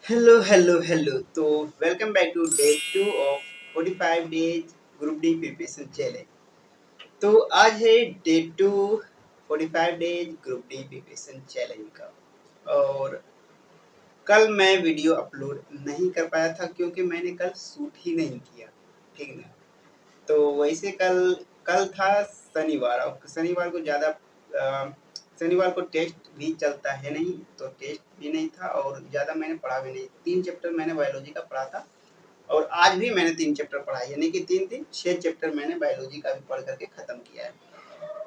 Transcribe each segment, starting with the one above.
Hello hello hello. तो welcome back to day 2 of 45 days group D preparation challenge. तो आज है day 2 45 days group D preparation challenge का। और कल मैं वीडियो अपलोड नहीं कर पाया था क्योंकि मैंने कल शूट ही नहीं किया, ठीक ना। तो वैसे कल कल था शनिवार, और शनिवार को ज़्यादा शनिवार को टेस्ट भी चलता है नहीं, तो टेस्ट भी नहीं था और ज़्यादा मैंने पढ़ा भी नहीं। 3 चैप्टर मैंने बायोलॉजी का पढ़ा था और आज भी मैंने 3 चैप्टर पढ़ा है, यानी कि 3 दिन 6 चैप्टर मैंने बायोलॉजी का भी पढ़ करके ख़त्म किया है।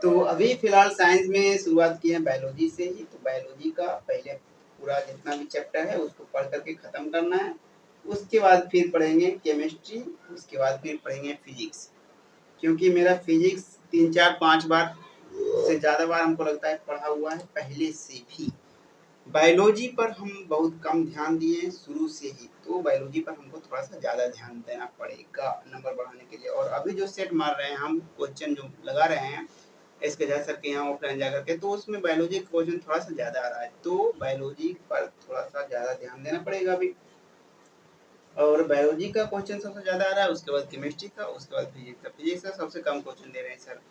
तो अभी फ़िलहाल साइंस में शुरुआत की है बायोलॉजी से ही। तो बायोलॉजी का पहले पूरा जितना भी चैप्टर है उसको पढ़ करके ख़त्म करना है। उसके बाद फिर पढ़ेंगे केमिस्ट्री, उसके बाद फिर पढ़ेंगे फिजिक्स। क्योंकि मेरा फिजिक्स 3 4 5 बार से ज़्यादा बार हमको लगता है पढ़ा हुआ है पहले से भी। बायोलॉजी पर हम बहुत कम ध्यान दिए हैं शुरू से ही, तो बायोलॉजी पर हमको थोड़ा सा ज़्यादा ध्यान देना पड़ेगा नंबर बढ़ाने के लिए। और अभी जो सेट मार रहे हैं हम, क्वेश्चन जो लगा रहे हैं इसके जा सर के यहाँ ऑफलाइन जा करके, तो उसमें बायोलॉजी का क्वेश्चन थोड़ा सा ज़्यादा आ रहा है, तो बायोलॉजी पर थोड़ा सा ज़्यादा ध्यान देना पड़ेगा अभी। और बायोलॉजी का क्वेश्चन सबसे ज़्यादा आ रहा है, उसके बाद केमिस्ट्री का, उसके बाद फिजिक्स का। फिजिक्स का सबसे कम क्वेश्चन दे रहे हैं सर।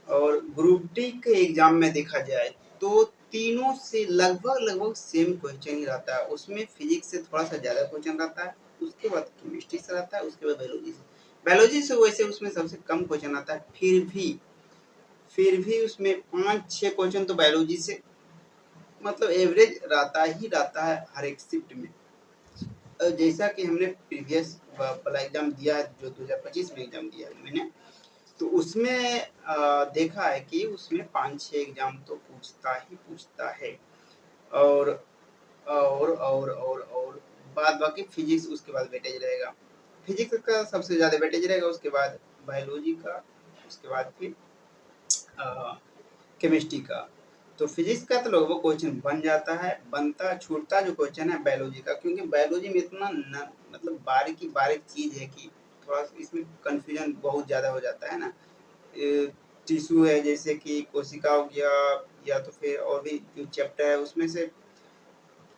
और ग्रुप डी के एग्जाम में देखा जाए तो तीनों से लगभग लगभग सेम क्वेश्चन ही रहता है। उसमें फिजिक्स से थोड़ा सा ज़्यादा क्वेश्चन रहता है, उसके बाद केमिस्ट्री से रहता है, उसके बाद बायोलॉजी से। बायोलॉजी से वैसे उसमें सबसे कम क्वेश्चन आता है, फिर भी उसमें 5 6 क्वेश्चन तो बायोलॉजी से मतलब एवरेज रहता ही रहता है हर एक शिफ्ट में। जैसा कि हमने प्रीवियस वाला एग्जाम दिया है, जो 2025 में एग्जाम दिया है मैंने, तो उसमें देखा है कि उसमें 5 6 एग्जाम तो पूछता है। और और बाद बाकी फिजिक्स उसके बाद वेटेज रहेगा। फिजिक्स का सबसे ज़्यादा वेटेज रहेगा, उसके बाद बायोलॉजी का, उसके बाद फिर केमिस्ट्री का। तो फिजिक्स का तो लगभग क्वेश्चन बन जाता है, बनता छूटता जो क्वेश्चन है बायोलॉजी का, क्योंकि बायोलॉजी में इतना न मतलब बारीक बारीक चीज़ है कि थोड़ा सा इसमें कंफ्यूजन बहुत ज़्यादा हो जाता है ना। टिश्यू है जैसे कि कोशिका हो गया, या तो फिर और भी जो चैप्टर है उसमें से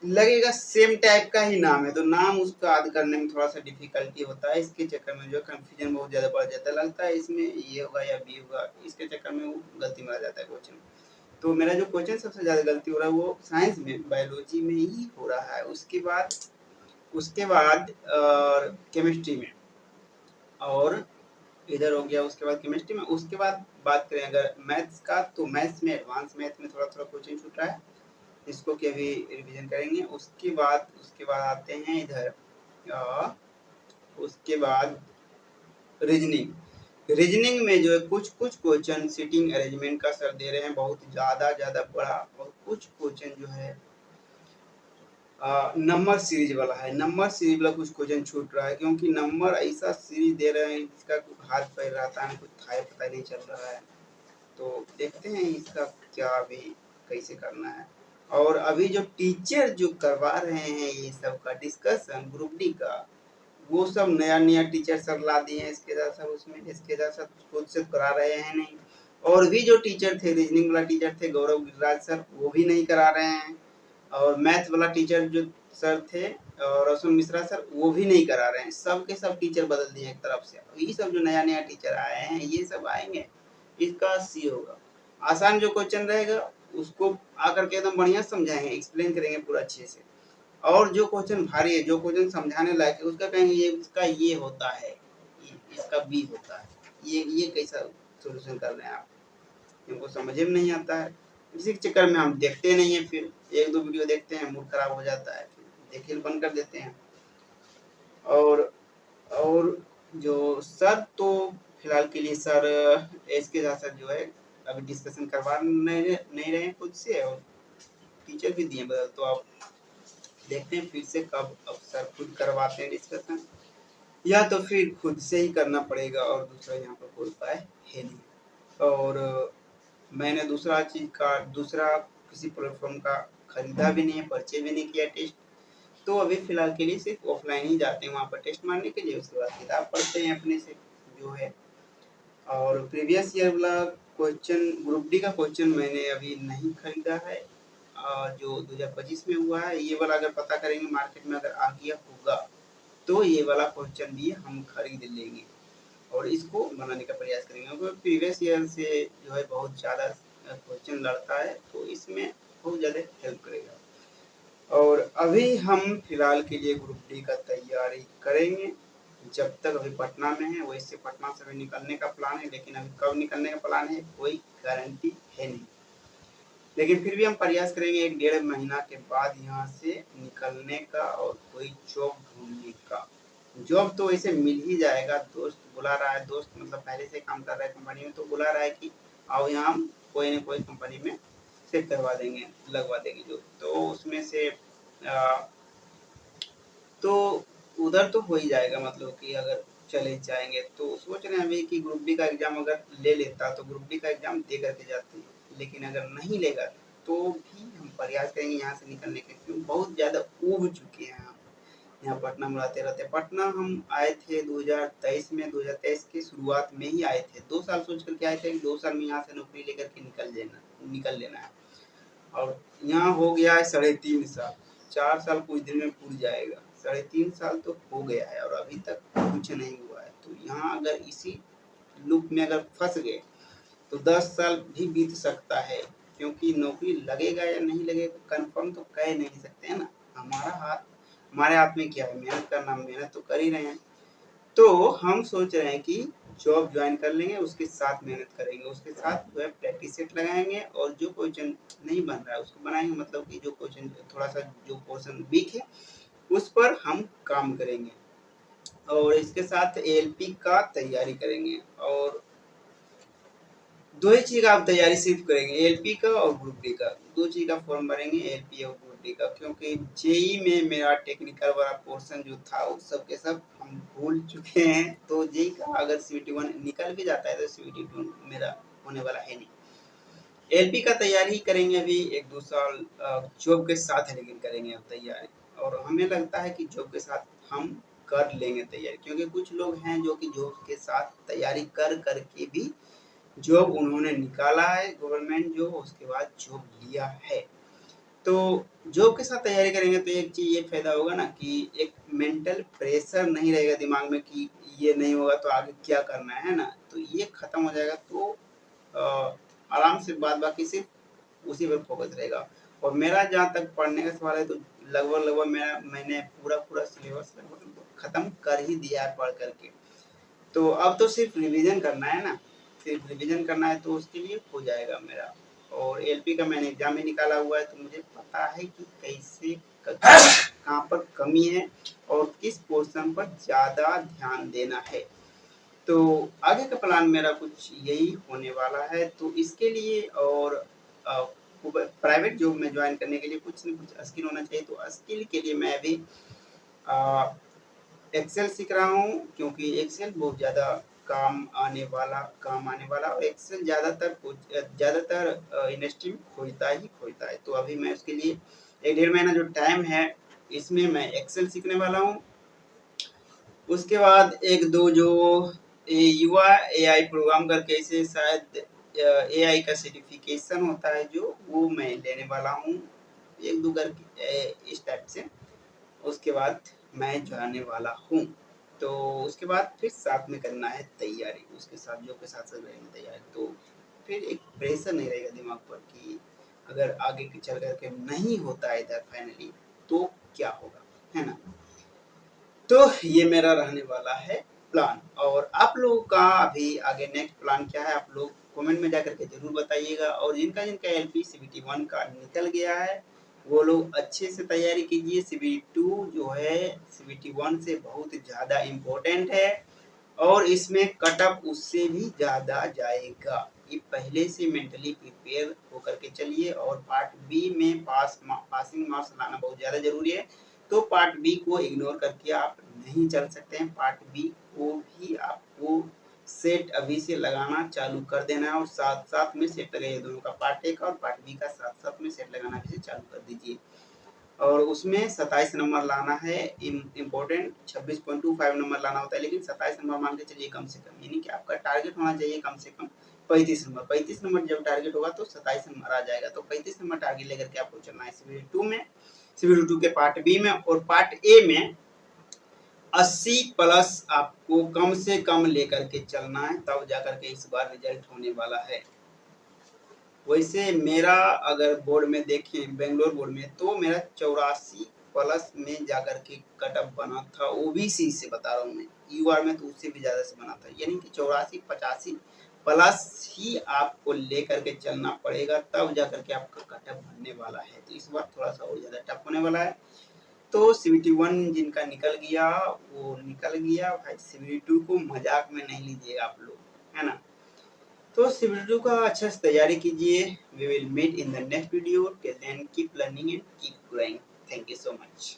लगेगा सेम टाइप का ही नाम है, तो नाम उसका याद करने में थोड़ा सा डिफिकल्टी होता है। इसके चक्कर में जो कंफ्यूजन बहुत ज़्यादा बढ़ जाता है, लगता है इसमें ये होगा या बी होगा, इसके चक्कर में वो गलती मारा जाता है क्वेश्चन। तो मेरा जो क्वेश्चन सबसे ज़्यादा गलती हो रहा है वो साइंस में बायोलॉजी में ही हो रहा है। उसके बाद केमिस्ट्री में, और इधर हो गया उसके बाद केमिस्ट्री में। उसके बाद बात करें अगर मैथ्स का, तो मैथ्स में एडवांस मैथ में थोड़ा थोड़ा क्वेश्चन छूट रहा है, इसको कि अभी रिवीजन करेंगे। उसके बाद आते हैं इधर, उसके बाद रीजनिंग में जो है कुछ कुछ क्वेश्चन सिटिंग अरेंजमेंट का सर दे रहे हैं, बहुत ज़्यादा ज़्यादा बड़ा। और कुछ क्वेश्चन जो है नंबर सीरीज वाला है, नंबर सीरीज वाला कुछ क्वेश्चन छूट रहा है, क्योंकि नंबर ऐसा सीरीज दे रहे हैं जिसका हाथ पैर रहता है, कुछ था पता नहीं चल रहा है। तो देखते हैं इसका क्या अभी कैसे करना है। और अभी जो टीचर जो करवा रहे हैं ये सब का डिस्कशन ग्रुप डी का, वो सब नया नया टीचर सर ला दिए हैं। इसके साथ सर उसमें इसके साथ खुद से करा रहे हैं नहीं। और भी जो टीचर थे, रीजनिंग वाला टीचर थे गौरव गिरिराज सर, वो भी नहीं करा रहे हैं। और मैथ वाला टीचर जो सर थे रोशन मिश्रा सर, वो भी नहीं करा रहे हैं। सब के सब टीचर बदल दिए एक तरफ से। ये सब जो नया नया टीचर आए हैं ये सब आएंगे, इसका सी होगा। आसान जो क्वेश्चन रहेगा उसको आकर के एकदम बढ़िया समझाएंगे, एक्सप्लेन करेंगे पूरा अच्छे से। और जो क्वेश्चन भारी है, जो क्वेश्चन समझाने लायक है, उसका कहेंगे ये इसका ये होता है, इसका बी होता है, ये कैसा सोल्यूशन कर रहे हैं आप, इनको समझ में नहीं आता है। इसी के चक्कर में हम देखते नहीं है, फिर एक दो वीडियो देखते हैं मूड खराब हो जाता है, फिर देखे बंद कर देते हैं। और और जो सर तो फिलहाल के लिए सर एज के साथ जो है अभी डिस्कशन करवा नहीं रहे खुद से, और टीचर भी दिए बदल। तो आप देखते हैं फिर से कब अब सर खुद करवाते हैं डिस्कशन, या तो फिर खुद से ही करना पड़ेगा, और दूसरा यहाँ पर कोई उपाय है नहीं। और मैंने दूसरा किसी प्लेटफॉर्म का खरीदा भी नहीं है, परचेज भी नहीं किया टेस्ट। तो अभी फिलहाल के लिए सिर्फ ऑफलाइन ही जाते हैं वहाँ पर टेस्ट मारने के लिए, उसके बाद किताब पढ़ते हैं अपने से जो है। और प्रीवियस ईयर वाला क्वेश्चन ग्रुप डी का क्वेश्चन मैंने अभी नहीं खरीदा है, जो 2025 में हुआ है ये वाला अगर पता करेंगे मार्केट में अगर आ गया होगा तो ये वाला क्वेश्चन भी हम खरीद लेंगे और इसको बनाने का प्रयास करेंगे, क्योंकि प्रीवियस ईयर से जो है बहुत ज़्यादा क्वेश्चन लड़ता है तो इसमें बहुत ज़्यादा हेल्प करेगा। और अभी हम फिलहाल के लिए ग्रुप डी का तैयारी करेंगे, जब तक अभी पटना में है वैसे पटना से अभी निकलने का प्लान है, लेकिन अभी कब निकलने का प्लान है कोई गारंटी है नहीं, लेकिन फिर भी हम प्रयास करेंगे 1-1.5 महीना के बाद यहाँ से निकलने का और कोई जॉब ढूंढने का। जॉब तो वैसे मिल ही जाएगा, दोस्त बुला रहा है, दोस्त मतलब पहले से काम कर रहा है कंपनी में तो बुला रहा है कि आओ यहाँ हम कोई ना कोई कंपनी में सेट करवा देंगे, लगवा देंगे जो, तो उसमें से तो उधर तो हो ही जाएगा, मतलब कि अगर चले जाएंगे तो सोच रहे हैं अभी कि ग्रुप डी का एग्जाम अगर ले लेता तो ग्रुप डी का एग्जाम दे करके जाते हैं, लेकिन अगर नहीं लेगा तो भी हम प्रयास करेंगे यहाँ से निकलने के, क्योंकि बहुत ज़्यादा ऊब चुके हैं हम यहाँ पटना में रहते रहते। पटना हम आए थे 2023 में, 2023 की शुरुआत में ही आए थे, 2 साल सोच करके आए थे कि 2 साल में यहाँ से नौकरी लेकर के निकल लेना है, और यहाँ हो गया है 3.5 साल, 4 साल कुछ दिन में पूर जाएगा, 3.5 साल तो हो गया है और अभी तक कुछ नहीं हुआ है। तो यहाँ अगर इसी लूप में अगर फंस गए तो 10 साल भी बीत सकता है, क्योंकि नौकरी लगेगा या नहीं लगेगा कंफर्म तो कह नहीं सकते हैं ना। हमारे हाथ में क्या है, मेहनत करना, मेहनत तो कर ही रहे हैं। तो हम सोच रहे हैं कि जॉब ज्वाइन कर लेंगे, उसके साथ मेहनत करेंगे, उसके साथ जो है प्रैक्टिस सेट लगाएंगे और जो क्वेश्चन नहीं बन रहा है उसको बनाएंगे, मतलब कि जो क्वेश्चन थोड़ा सा जो क्वेश्चन वीक है उस पर हम काम करेंगे और इसके साथ एएलपी का तैयारी करेंगे। और दो ही चीज का आप तैयारी सिर्फ करेंगे, एएलपी का और ग्रुप डी का, दो चीज का फॉर्म भरेंगे, एएलपी और ग्रुप डी का, क्योंकि जेई में मेरा टेक्निकल वाला पोर्शन जो था वो सब के सब हम भूल चुके हैं। तो जेई का अगर CVT1 निकल भी जाता है तो CVT2 मेरा होने वाला है नहीं। एएलपी का तैयारी करेंगे अभी 1-2 साल जॉब के साथ है, लेकिन करेंगे अब तैयारी, और हमें लगता है कि जॉब के साथ हम कर लेंगे तैयारी, क्योंकि कुछ लोग हैं जो कि जॉब के साथ तैयारी कर करके भी जॉब उन्होंने निकाला है, गवर्नमेंट जॉब, उसके बाद जॉब लिया है। तो जॉब के साथ तैयारी करेंगे तो एक चीज ये फायदा होगा ना कि एक मेंटल प्रेशर नहीं रहेगा दिमाग में कि ये नहीं होगा तो आगे क्या करना है ना, तो ये खत्म हो जाएगा। तो आराम से बाद बाकी सिर्फ उसी पर फोकस रहेगा। और मेरा जहाँ तक पढ़ने का सवाल है तो लगभग मैंने पूरा सिलेबस लगभग खत्म कर ही दिया है पढ़ करके, तो अब तो सिर्फ रिवीजन करना है ना, सिर्फ रिवीजन करना है तो उसके लिए हो जाएगा मेरा। और एलपी का मैंने एग्जाम भी निकाला हुआ है तो मुझे पता है कि कैसे कहाँ पर कमी है और किस पोर्शन पर ज़्यादा ध्यान देना है। तो आगे का प्लान मेरा कुछ यही होने वाला है। तो इसके लिए और प्राइवेट जॉब में ज्वाइन करने के लिए कुछ न कुछ स्किल होना चाहिए, तो स्किल के लिए मैं अभी एक्सेल सीख रहा हूँ, क्योंकि एक्सेल बहुत ज़्यादा काम आने वाला और एक्सेल ज़्यादातर इंडस्ट्री में खोजता है। तो अभी मैं उसके लिए 1-1.5 महीना जो टाइम है इसमें मैं एक्सेल सीखने वाला हूँ। उसके बाद 1-2 जो युवा एआई प्रोग्राम करके इसे शायद एआई का सर्टिफिकेशन होता है जो, वो मैं लेने वाला हूँ 1-2 करके इस टाइप से। उसके बाद मैं जाने वाला हूँ, तो उसके बाद फिर साथ में करना है तैयारी, उसके साथ जो के साथ रहेंगे तैयारी, तो फिर एक प्रेशर नहीं रहेगा दिमाग पर कि अगर आगे की चल करके नहीं होता है इधर फाइनली तो क्या होगा, है ना। तो ये मेरा रहने वाला है प्लान। और आप लोगों का अभी आगे नेक्स्ट प्लान क्या है, आप लोग कमेंट में जाकर के जरूर बताइएगा। और जिनका जिनका एलपी CVT1 का निकल गया है वो लोग अच्छे से तैयारी कीजिए। CVT2 जो है CVT1 से बहुत ज़्यादा इम्पोर्टेंट है और इसमें कट ऑफ उससे भी ज़्यादा जाएगा। ये पहले से मेंटली प्रिपेयर होकर के चलिए। और पार्ट बी में पासिंग मार्क्स लाना बहुत ज़्यादा ज़रूरी है, तो पार्ट बी को इग्नोर करके आप नहीं चल सकते हैं। पार्ट बी को भी आपको सेट अभी से लगाना चालू कर देना है और साथ साथ में सेट लगाइए, दोनों का पार्ट ए का और पार्ट बी का साथ साथ में सेट लगाना भी चालू कर दीजिए। और उसमें 27 नंबर लाना है, इम्पोर्टेंट 26.25 नंबर लाना होता है, लेकिन 27 नंबर मान के चलिए कम से कम, यानी कि आपका टारगेट होना चाहिए कम से कम 35 नंबर जब टारगेट होगा तो 27 नंबर आ जाएगा। तो 35 नंबर टारगेट लेकर के आपको चलना है सीबीटी 2 में, सीबीटी 2 के पार्ट बी में। और पार्ट ए में 80 प्लस आपको कम से कम लेकर के चलना है, तब जाकर के इस बार रिजल्ट होने वाला है। वैसे मेरा अगर बोर्ड में देखें, बेंगलोर बोर्ड में, तो मेरा 84 प्लस में जाकर के कटअप बना था, ओबीसी से बता रहा हूँ मैं। यूआर में तो उससे भी ज्यादा से बना था, यानी कि 84-85 प्लस ही आपको लेकर के चलना पड़ेगा, तब जाकर के आपका कटअप बनने वाला है। तो इस बार थोड़ा सा और ज्यादा टफ होने वाला है। तो सीबीटी 1 जिनका निकल गया वो निकल गया भाई, सीबीटी 2 को मजाक में नहीं लीजिएगा आप लोग, है ना। तो सीबीटी 2 का अच्छा से तैयारी कीजिए। We will meet in the next video. Till then keep learning and keep growing. Thank you so much.